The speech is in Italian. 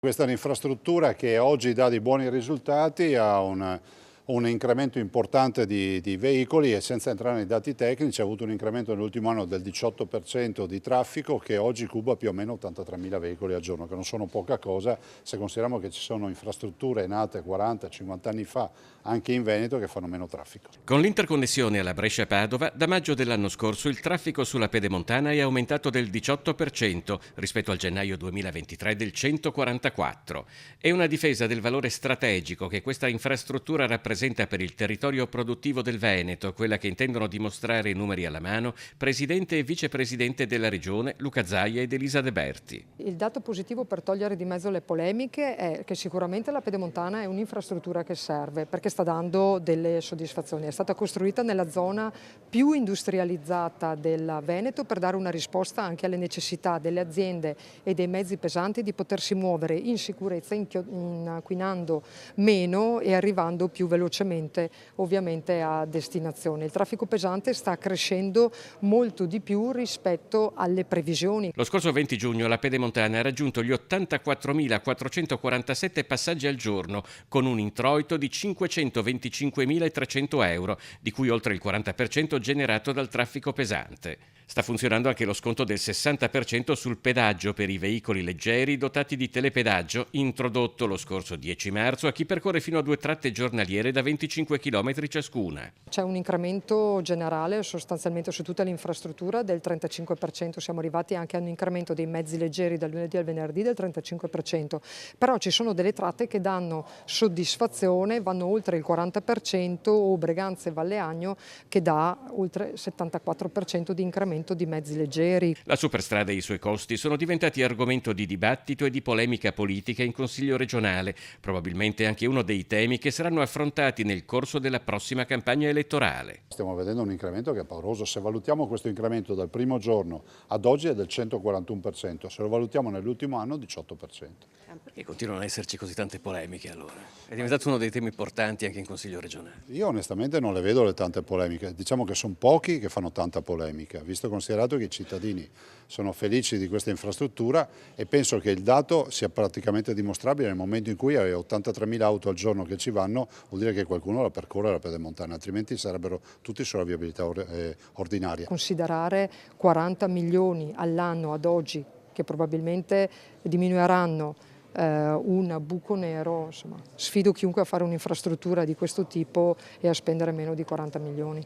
Questa è un'infrastruttura che oggi dà dei buoni risultati, ha un incremento importante di veicoli e senza entrare nei dati tecnici ha avuto un incremento nell'ultimo anno del 18% di traffico che oggi cuba più o meno 83.000 veicoli al giorno, che non sono poca cosa se consideriamo che ci sono infrastrutture nate 40-50 anni fa anche in Veneto che fanno meno traffico. Con l'interconnessione alla Brescia-Padova, da maggio dell'anno scorso il traffico sulla Pedemontana è aumentato del 18% rispetto al gennaio 2023 del 144%. È una difesa del valore strategico che questa infrastruttura rappresenta per il territorio produttivo del Veneto, quella che intendono dimostrare i numeri alla mano presidente e vicepresidente della regione Luca Zaia ed Elisa De Berti. Il dato positivo per togliere di mezzo le polemiche è che sicuramente la Pedemontana è un'infrastruttura che serve perché sta dando delle soddisfazioni. È stata costruita nella zona più industrializzata del Veneto per dare una risposta anche alle necessità delle aziende e dei mezzi pesanti di potersi muovere in sicurezza, inquinando meno e arrivando più velocemente ovviamente a destinazione. Il traffico pesante sta crescendo molto di più rispetto alle previsioni. Lo scorso 20 giugno la Pedemontana ha raggiunto gli 84.447 passaggi al giorno, con un introito di 525.300 euro, di cui oltre il 40% generato dal traffico pesante. Sta funzionando anche lo sconto del 60% sul pedaggio per i veicoli leggeri dotati di telepedaggio, introdotto lo scorso 10 marzo a chi percorre fino a 2 tratte giornaliere da 25 km ciascuna. C'è un incremento generale sostanzialmente su tutta l'infrastruttura del 35%, siamo arrivati anche a un incremento dei mezzi leggeri dal lunedì al venerdì del 35%, però ci sono delle tratte che danno soddisfazione, vanno oltre il 40%, o Breganze e Valleagno che dà oltre il 74% di incremento di mezzi leggeri. La superstrada e i suoi costi sono diventati argomento di dibattito e di polemica politica in Consiglio regionale, probabilmente anche uno dei temi che saranno affrontati nel corso della prossima campagna elettorale. Stiamo vedendo un incremento che è pauroso, se valutiamo questo incremento dal primo giorno ad oggi è del 141%, se lo valutiamo nell'ultimo anno 18%. Perché continuano ad esserci così tante polemiche allora? È diventato uno dei temi importanti anche in Consiglio regionale. Io onestamente non le vedo le tante polemiche, diciamo che sono pochi che fanno tanta polemica, visto considerato che i cittadini sono felici di questa infrastruttura e penso che il dato sia praticamente dimostrabile nel momento in cui hai 83.000 auto al giorno che ci vanno, vuol dire che qualcuno la percorre la Pedemontana, altrimenti sarebbero tutti sulla viabilità ordinaria. Considerare 40 milioni all'anno ad oggi che probabilmente diminuiranno un buco nero, insomma, sfido chiunque a fare un'infrastruttura di questo tipo e a spendere meno di 40 milioni.